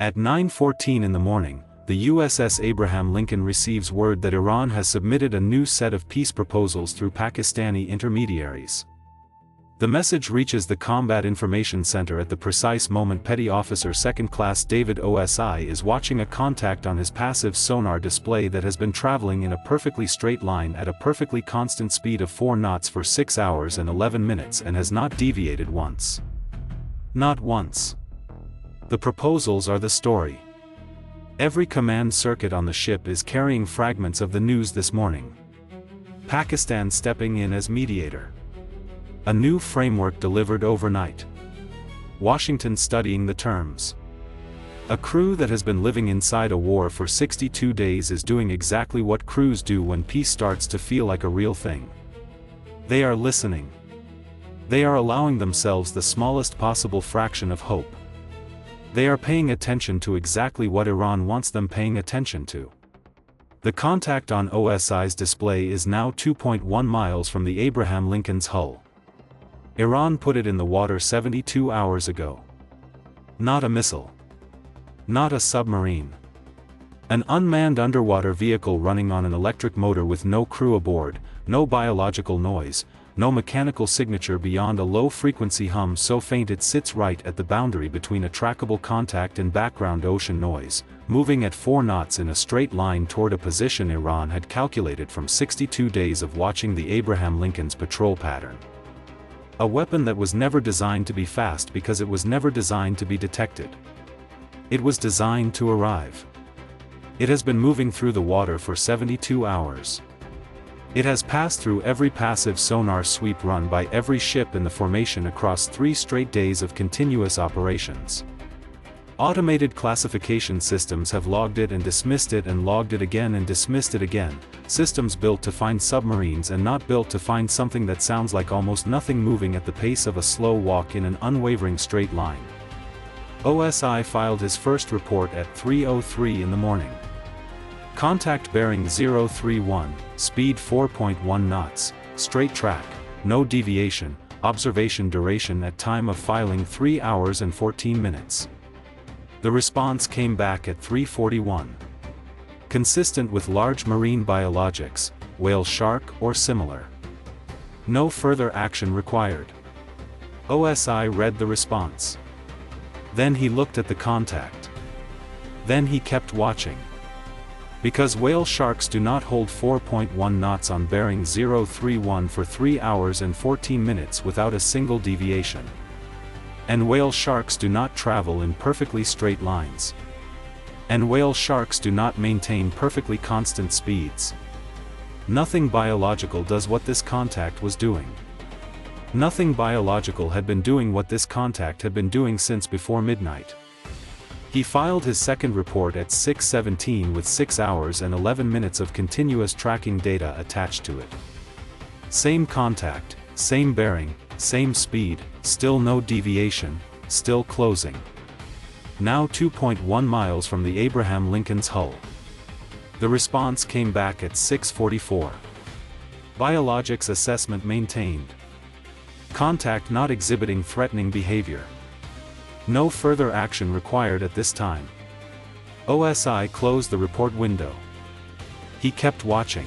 At 9:14 in the morning, the USS Abraham Lincoln receives word that Iran has submitted a new set of peace proposals through Pakistani intermediaries. The message reaches the Combat Information Center at the precise moment Petty Officer Second Class Oce is watching a contact on his passive sonar display that has been traveling in a perfectly straight line at a perfectly constant speed of 4 knots for 6 hours and 11 minutes and has not deviated once. Not once. The proposals are the story. Every command circuit on the ship is carrying fragments of the news this morning. Pakistan stepping in as mediator. A new framework delivered overnight. Washington studying the terms. A crew that has been living inside a war for 62 days is doing exactly what crews do when peace starts to feel like a real thing. They are listening. They are allowing themselves the smallest possible fraction of hope. They are paying attention to exactly what Iran wants them paying attention to. The contact on OSI's display is now 2.1 miles from the Abraham Lincoln's hull. Iran put it in the water 72 hours ago. Not a missile. Not a submarine. An unmanned underwater vehicle running on an electric motor with no crew aboard, no biological noise, no mechanical signature beyond a low-frequency hum so faint it sits right at the boundary between a trackable contact and background ocean noise, moving at 4 knots in a straight line toward a position Iran had calculated from 62 days of watching the Abraham Lincoln's patrol pattern. A weapon that was never designed to be fast because it was never designed to be detected. It was designed to arrive. It has been moving through the water for 72 hours. It has passed through every passive sonar sweep run by every ship in the formation across 3 straight days of continuous operations. Automated classification systems have logged it and dismissed it and logged it again and dismissed it again, systems built to find submarines and not built to find something that sounds like almost nothing moving at the pace of a slow walk in an unwavering straight line. OSI filed his first report at 3:03 in the morning. Contact bearing 031, speed 4.1 knots, straight track, no deviation, observation duration at time of filing 3 hours and 14 minutes. The response came back at 3:41. Consistent with large marine biologics, whale shark or similar. No further action required. OSI read the response. Then he looked at the contact. Then he kept watching. Because whale sharks do not hold 4.1 knots on bearing 031 for 3 hours and 14 minutes without a single deviation. And whale sharks do not travel in perfectly straight lines. And whale sharks do not maintain perfectly constant speeds. Nothing biological does what this contact was doing. Nothing biological had been doing what this contact had been doing since before midnight. He filed his second report at 6:17 with 6 hours and 11 minutes of continuous tracking data attached to it. Same contact, same bearing, same speed, still no deviation, still closing. Now 2.1 miles from the Abraham Lincoln's hull. The response came back at 6:44. Biologics assessment maintained. Contact not exhibiting threatening behavior. No further action required at this time. OSI closed the report window. He kept watching.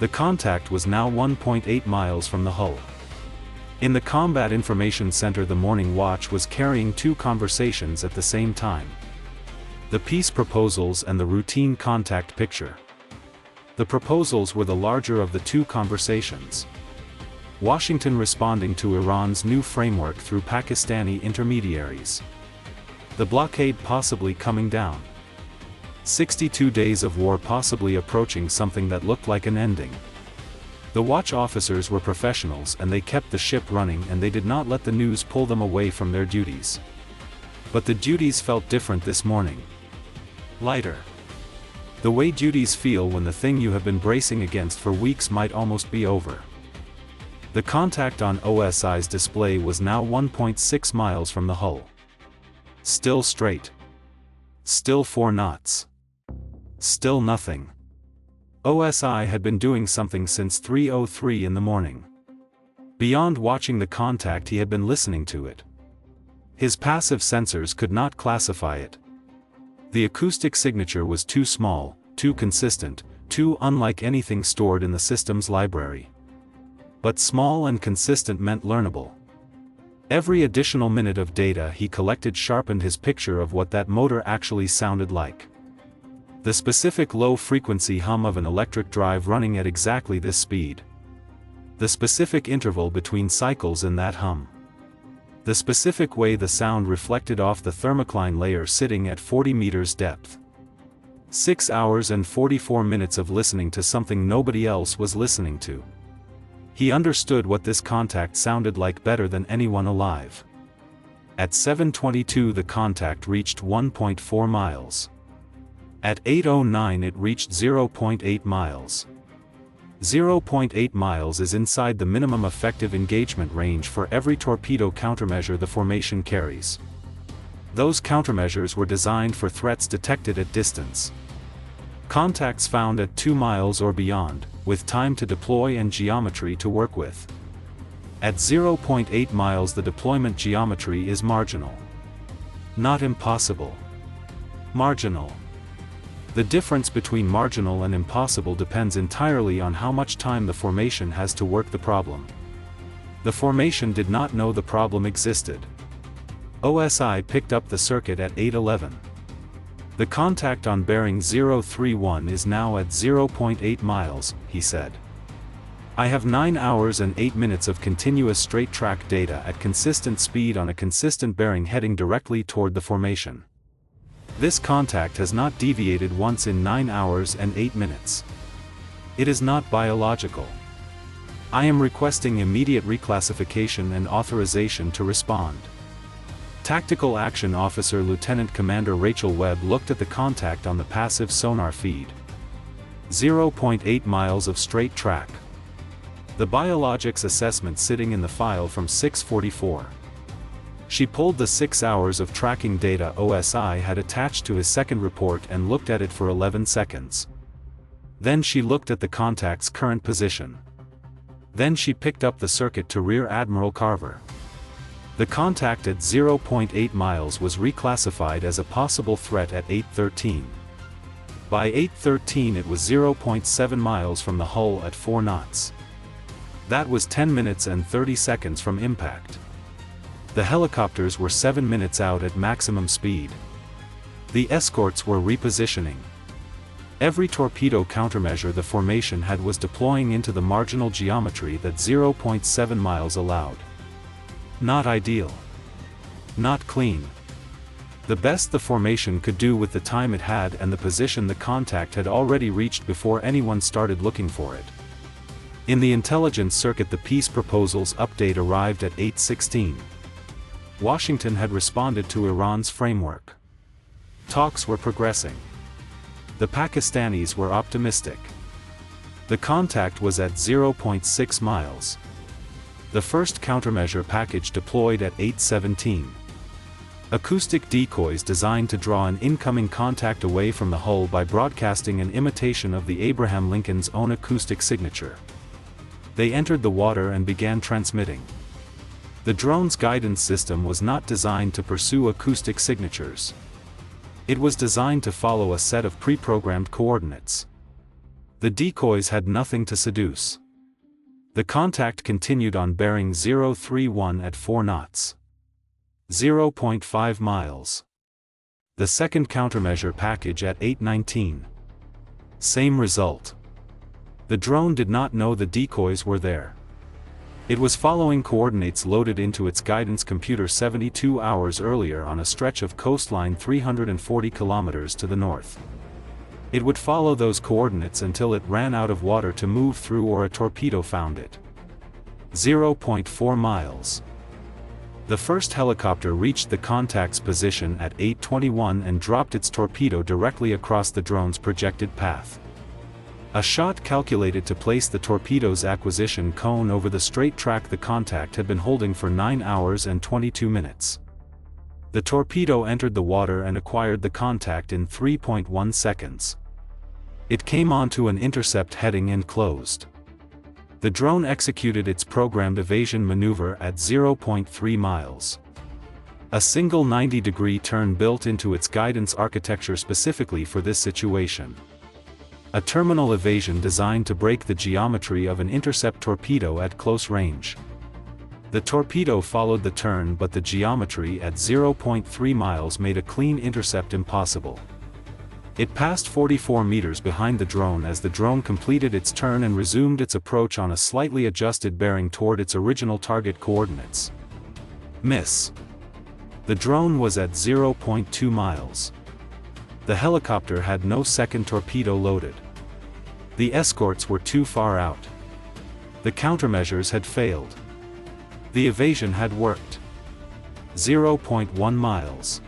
The contact was now 1.8 miles from the hull. In the Combat Information Center, the Morning Watch was carrying 2 conversations at the same time. The peace proposals and the routine contact picture. The proposals were the larger of the 2 conversations. Washington responding to Iran's new framework through Pakistani intermediaries. The blockade possibly coming down. 62 days of war possibly approaching something that looked like an ending. The watch officers were professionals and they kept the ship running and they did not let the news pull them away from their duties. But the duties felt different this morning. Lighter. The way duties feel when the thing you have been bracing against for weeks might almost be over. The contact on OSI's display was now 1.6 miles from the hull. Still straight. Still 4 knots. Still nothing. OSI had been doing something since 3:03 in the morning. Beyond watching the contact, he had been listening to it. His passive sensors could not classify it, The acoustic signature was too small, too consistent, too unlike anything stored in the system's library. But small and consistent meant learnable. Every additional minute of data he collected sharpened his picture of what that motor actually sounded like. The specific low-frequency hum of an electric drive running at exactly this speed. The specific interval between cycles in that hum. The specific way the sound reflected off the thermocline layer sitting at 40 meters depth. 6 hours and 44 minutes of listening to something nobody else was listening to. He understood what this contact sounded like better than anyone alive. At 7:22 the contact reached 1.4 miles. At 8:09 it reached 0.8 miles. 0.8 miles is inside the minimum effective engagement range for every torpedo countermeasure the formation carries. Those countermeasures were designed for threats detected at distance. Contacts found at 2 miles or beyond, with time to deploy and geometry to work with. At 0.8 miles the deployment geometry is marginal. Not impossible. Marginal. The difference between marginal and impossible depends entirely on how much time the formation has to work the problem. The formation did not know the problem existed. OSI picked up the circuit at 8:11. The contact on bearing 031 is now at 0.8 miles, he said. I have 9 hours and 8 minutes of continuous straight track data at consistent speed on a consistent bearing heading directly toward the formation. This contact has not deviated once in 9 hours and 8 minutes. It is not biological. I am requesting immediate reclassification and authorization to respond. Tactical Action Officer Lieutenant Commander Rachel Webb looked at the contact on the passive sonar feed. 0.8 miles of straight track. The biologics assessment sitting in the file from 6:44. She pulled the 6 hours of tracking data OSI had attached to his second report and looked at it for 11 seconds. Then she looked at the contact's current position. Then she picked up the circuit to Rear Admiral Carver. The contact at 0.8 miles was reclassified as a possible threat at 8:13. By 8:13 it was 0.7 miles from the hull at 4 knots. That was 10 minutes and 30 seconds from impact. The helicopters were 7 minutes out at maximum speed. The escorts were repositioning. Every torpedo countermeasure the formation had was deploying into the marginal geometry that 0.7 miles allowed. Not ideal. Not clean. The best the formation could do with the time it had and the position the contact had already reached before anyone started looking for it. In the intelligence circuit the peace proposals update arrived at 8:16. Washington had responded to Iran's framework. Talks were progressing. The Pakistanis were optimistic. The contact was at 0.6 miles. The first countermeasure package deployed at 8:17. Acoustic decoys designed to draw an incoming contact away from the hull by broadcasting an imitation of the Abraham Lincoln's own acoustic signature. They entered the water and began transmitting. The drone's guidance system was not designed to pursue acoustic signatures. It was designed to follow a set of pre-programmed coordinates. The decoys had nothing to seduce. The contact continued on bearing 031 at 4 knots. 0.5 miles. The second countermeasure package at 8:19. Same result. The drone did not know the decoys were there. It was following coordinates loaded into its guidance computer 72 hours earlier on a stretch of coastline 340 kilometers to the north. It would follow those coordinates until it ran out of water to move through or a torpedo found it. 0.4 miles. The first helicopter reached the contact's position at 8:21 and dropped its torpedo directly across the drone's projected path. A shot calculated to place the torpedo's acquisition cone over the straight track the contact had been holding for 9 hours and 22 minutes. The torpedo entered the water and acquired the contact in 3.1 seconds. It came onto an intercept heading and closed. The drone executed its programmed evasion maneuver at 0.3 miles. A single 90-degree turn built into its guidance architecture specifically for this situation. A terminal evasion designed to break the geometry of an intercept torpedo at close range. The torpedo followed the turn, but the geometry at 0.3 miles made a clean intercept impossible. It passed 44 meters behind the drone as the drone completed its turn and resumed its approach on a slightly adjusted bearing toward its original target coordinates. Miss. The drone was at 0.2 miles. The helicopter had no second torpedo loaded. The escorts were too far out. The countermeasures had failed. The evasion had worked. 0.1 miles.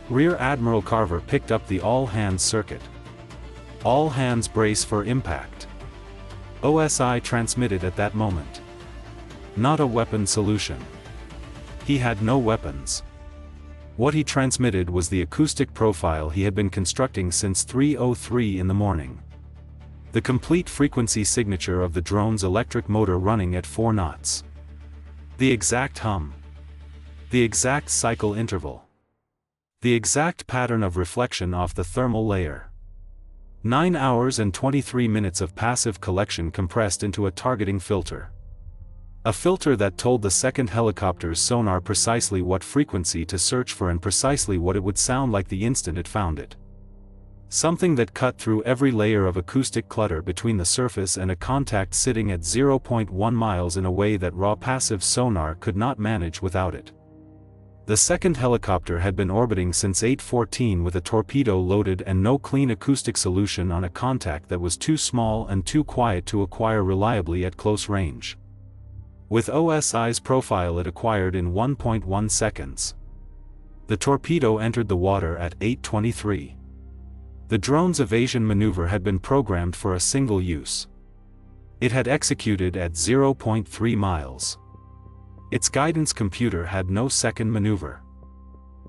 Rear Admiral Carver picked up the all-hands circuit. All hands brace for impact. OSI transmitted at that moment. Not a weapon solution. He had no weapons. What he transmitted was the acoustic profile he had been constructing since 3:03 in the morning. The complete frequency signature of the drone's electric motor running at 4 knots. The exact hum. The exact cycle interval. The exact pattern of reflection off the thermal layer. 9 hours and 23 minutes of passive collection compressed into a targeting filter. A filter that told the second helicopter's sonar precisely what frequency to search for and precisely what it would sound like the instant it found it. Something that cut through every layer of acoustic clutter between the surface and a contact sitting at 0.1 miles in a way that raw passive sonar could not manage without it. The second helicopter had been orbiting since 8:14 with a torpedo loaded and no clean acoustic solution on a contact that was too small and too quiet to acquire reliably at close range. With OSI's profile it acquired in 1.1 seconds. The torpedo entered the water at 8:23. The drone's evasion maneuver had been programmed for a single use. It had executed at 0.3 miles. Its guidance computer had no second maneuver.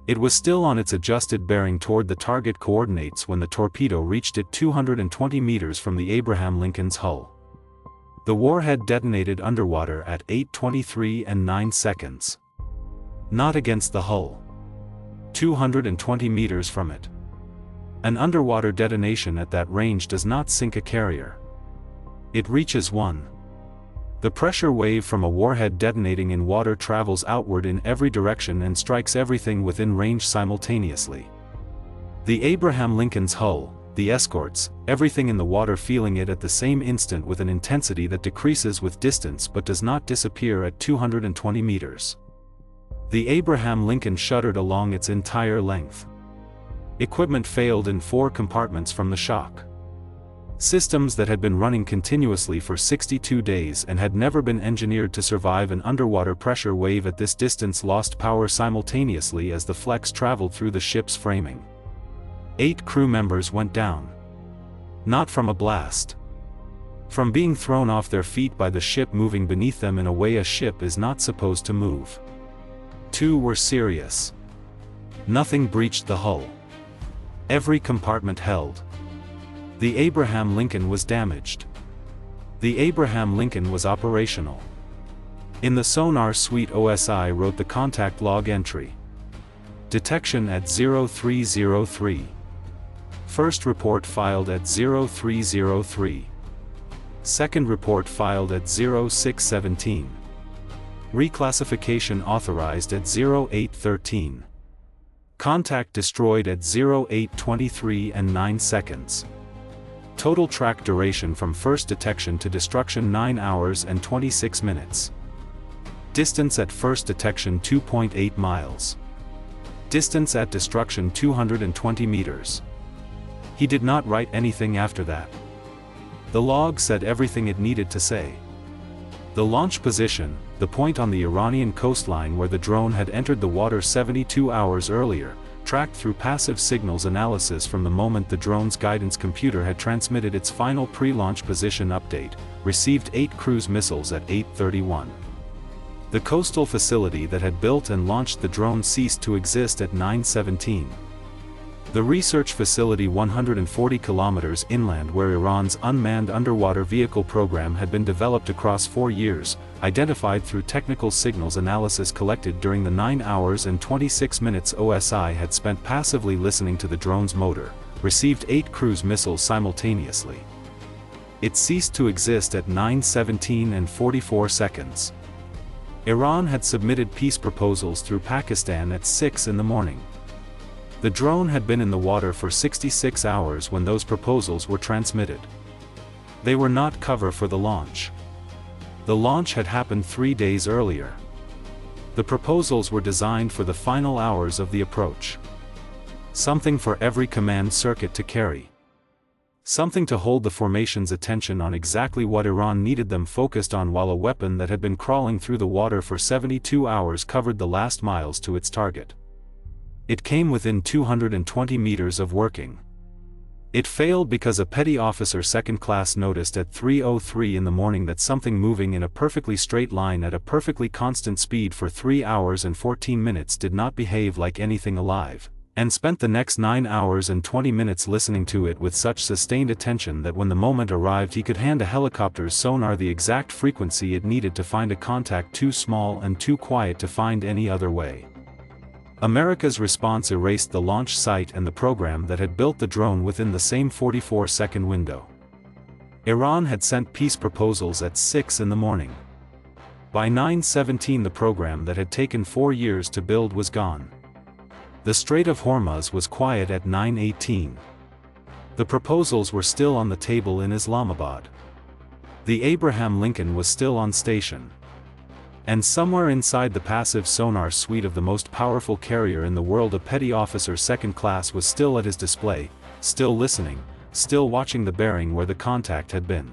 It was still on its adjusted bearing toward the target coordinates when the torpedo reached it 220 meters from the Abraham Lincoln's hull. The warhead detonated underwater at 8:23 and 9 seconds. Not against the hull. 220 meters from it. An underwater detonation at that range does not sink a carrier. It reaches one. The pressure wave from a warhead detonating in water travels outward in every direction and strikes everything within range simultaneously. The Abraham Lincoln's hull, the escorts, everything in the water feeling it at the same instant with an intensity that decreases with distance but does not disappear at 220 meters. The Abraham Lincoln shuddered along its entire length. Equipment failed in 4 compartments from the shock. Systems that had been running continuously for 62 days and had never been engineered to survive an underwater pressure wave at this distance lost power simultaneously as the flex traveled through the ship's framing. 8 crew members went down. Not from a blast. From being thrown off their feet by the ship moving beneath them in a way a ship is not supposed to move. 2 were serious. Nothing breached the hull. Every compartment held. The Abraham Lincoln was damaged. The Abraham Lincoln was operational. In the sonar suite OSI wrote the contact log entry. Detection at 0303. First report filed at 0303. Second report filed at 0617. Reclassification authorized at 0813. Contact destroyed at 0823 and 9 seconds. Total track duration from first detection to destruction 9 hours and 26 minutes. Distance at first detection 2.8 miles. Distance at destruction 220 meters. He did not write anything after that. The log said everything it needed to say. The launch position, the point on the Iranian coastline where the drone had entered the water 72 hours earlier, tracked through passive signals analysis from the moment the drone's guidance computer had transmitted its final pre-launch position update, received 8 cruise missiles at 8:31. The coastal facility that had built and launched the drone ceased to exist at 9:17. The research facility 140 kilometers inland where Iran's unmanned underwater vehicle program had been developed across 4 years, identified through technical signals analysis collected during the 9 hours and 26 minutes OSI had spent passively listening to the drone's motor, received 8 cruise missiles simultaneously. It ceased to exist at 9:17 and 44 seconds. Iran had submitted peace proposals through Pakistan at 6 in the morning. The drone had been in the water for 66 hours when those proposals were transmitted. They were not cover for the launch. The launch had happened 3 days earlier. The proposals were designed for the final hours of the approach. Something for every command circuit to carry. Something to hold the formation's attention on exactly what Iran needed them focused on while a weapon that had been crawling through the water for 72 hours covered the last miles to its target. It came within 220 meters of working. It failed because a petty officer second class noticed at 3:03 in the morning that something moving in a perfectly straight line at a perfectly constant speed for 3 hours and 14 minutes did not behave like anything alive, and spent the next 9 hours and 20 minutes listening to it with such sustained attention that when the moment arrived he could hand a helicopter's sonar the exact frequency it needed to find a contact too small and too quiet to find any other way. America's response erased the launch site and the program that had built the drone within the same 44-second window. Iran had sent peace proposals at 6 in the morning. By 9:17 the program that had taken 4 years to build was gone. The Strait of Hormuz was quiet at 9:18. The proposals were still on the table in Islamabad. The Abraham Lincoln was still on station. And somewhere inside the passive sonar suite of the most powerful carrier in the world a petty officer second class was still at his display, still listening, still watching the bearing where the contact had been.